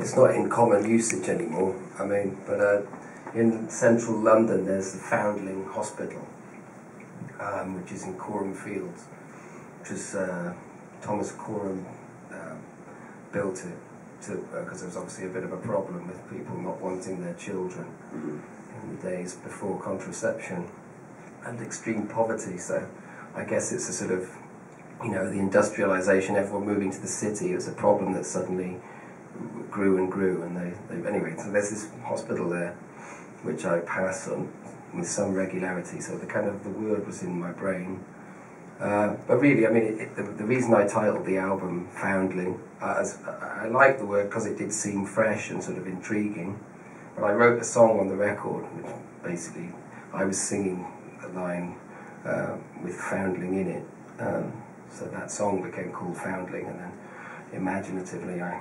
it's not in common usage anymore. I mean, but in central London there's the Foundling Hospital, which is in Corham Fields, which is Thomas Corham built it because there was obviously a bit of a problem with people not wanting their children in the days before contraception and extreme poverty. So I guess it's a sort of, you know, the industrialisation, everyone moving to the city, it was a problem that suddenly grew and grew, and they anyway, so there's this hospital there which I pass on with some regularity, so the word was in my brain. But really, I mean, the reason I titled the album Foundling, I like the word because it did seem fresh and sort of intriguing, but I wrote a song on the record, which basically I was singing a line with Foundling in it, so that song became called Foundling, and then imaginatively I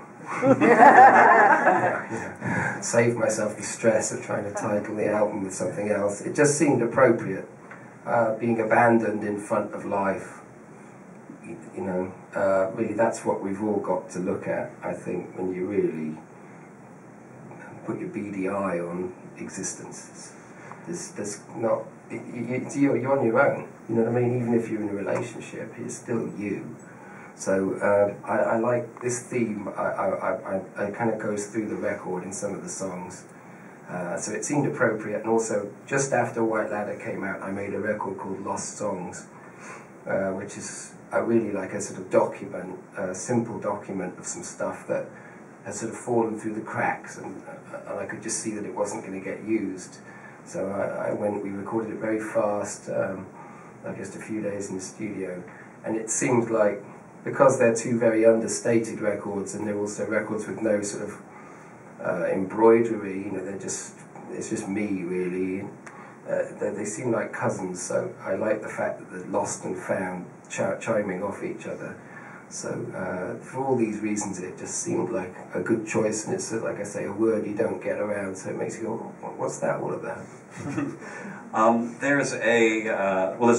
saved myself the stress of trying to title the album with something else. It just seemed appropriate. Being abandoned in front of life, you know, really that's what we've all got to look at, I think, when you really put your beady eye on existence. There's not, you're on your own, you know what I mean? Even if you're in a relationship, it's still you. So I like this theme. I kind of goes through the record in some of the songs. So it seemed appropriate, and also just after White Ladder came out, I made a record called Lost Songs, which is really like a sort of document, a simple document of some stuff that has sort of fallen through the cracks, and I could just see that it wasn't going to get used. So we recorded it very fast, like just a few days in the studio, and it seemed like, because they're two very understated records, and they're also records with no sort of embroidery, you know, it's just me really. They seem like cousins, so I like the fact that they're lost and found chiming off each other. So for all these reasons, it just seemed like a good choice, and it's, like I say, a word you don't get around, so it makes you go, what's that all about? There's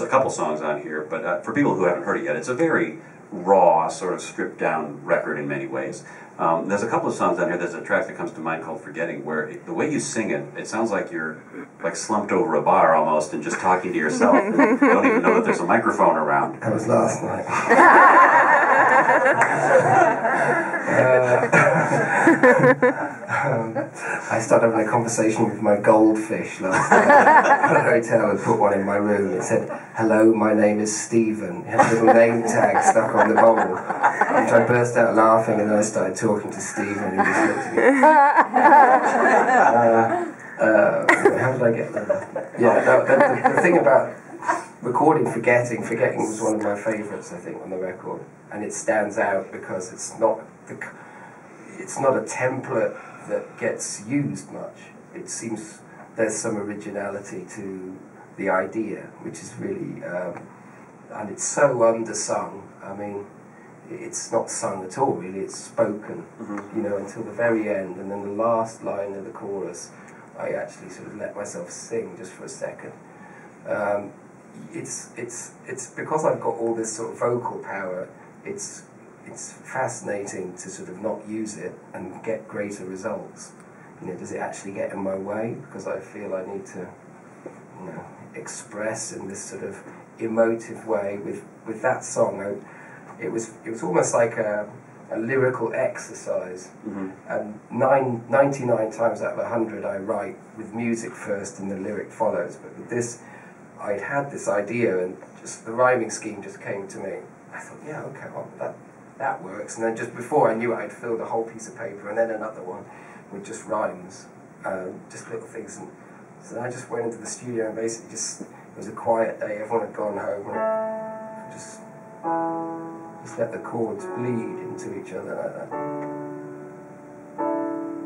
a couple songs on here, but for people who haven't heard it yet, it's a very raw, sort of stripped down record in many ways. There's a couple of songs on here. There's a track that comes to mind called Forgetting, where the way you sing it, it sounds like you're like slumped over a bar almost and just talking to yourself. And you don't even know that there's a microphone around. That was last night. I started having a conversation with my goldfish last night at a hotel, and put one in my room. It said, "Hello, my name is Stephen." It had a little name tag stuck on the bowl. And I burst out laughing, and then I started talking to Stephen, who just looked at me. How did I get there? Yeah, the thing about recording Forgetting was one of my favourites, I think, on the record, and it stands out because it's not a template that gets used much. It seems there's some originality to the idea, which is really, and it's so undersung. I mean, it's not sung at all, really. It's spoken, you know, until the very end, and then the last line of the chorus, I actually sort of let myself sing just for a second. It's because I've got all this sort of vocal power. It's fascinating to sort of not use it and get greater results. You know, does it actually get in my way? Because I feel I need to, you know, express in this sort of emotive way. With that song, it was almost like a lyrical exercise. And 99 times out of 100 I write with music first and the lyric follows. But with this, I'd had this idea, and just the rhyming scheme just came to me. I thought, yeah, okay, well, that works. And then just before I knew it, I'd filled a whole piece of paper, and then another one with just rhymes, just little things. And so I just went into the studio, and basically it was a quiet day, everyone had gone home, and just let the chords bleed into each other like that.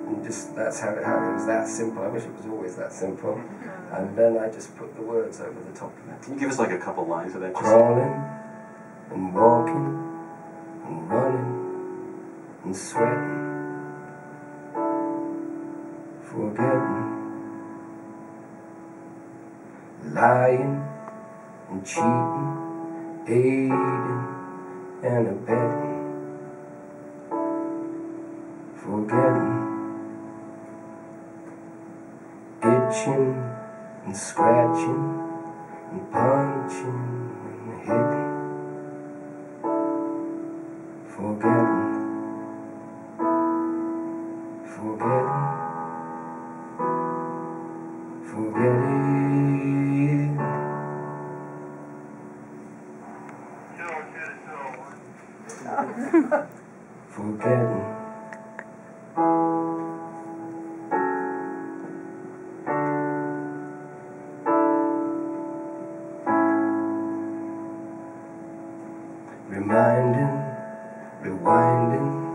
And just, that's how it happened. It was that simple. I wish it was always that simple. And then I just put the words over the top of it. Can you give us like a couple lines of that? Crawling and walking and running and sweating, forgetting, lying and cheating, aiding and abetting, forgetting, itching and scratching and punching and hitting, forgetting, forgetting, forgetting. Forgetting. Reminding, rewinding,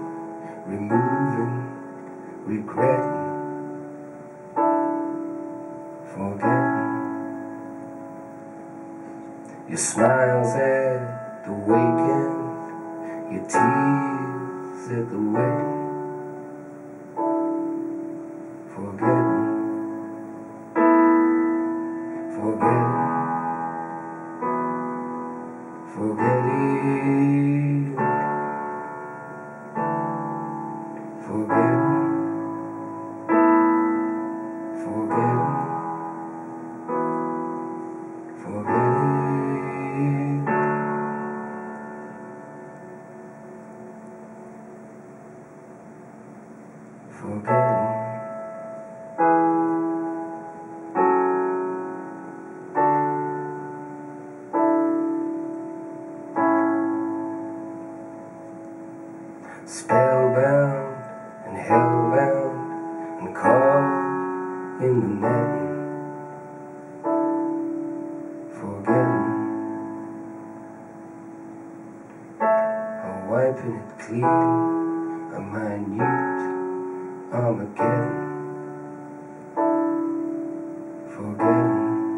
removing, regretting, forgetting. Your smiles at the waking, your tears at the wedding, forgetting, forgetting, forgetting, forgetting, forgetting, forgetting. Forgetting. Spellbound and hellbound and caught in the netting, forgetting, or wiping it clean, a minute Armageddon, forgetting,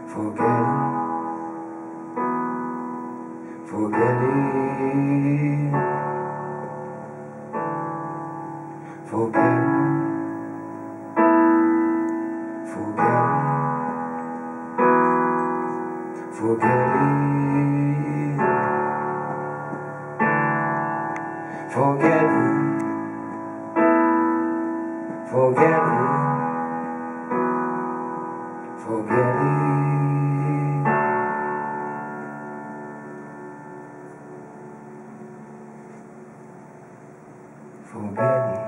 forgetting, forgetting, forgetting, forgetting, forgetting, forgetting. Forgetting, forgetting, forgetting.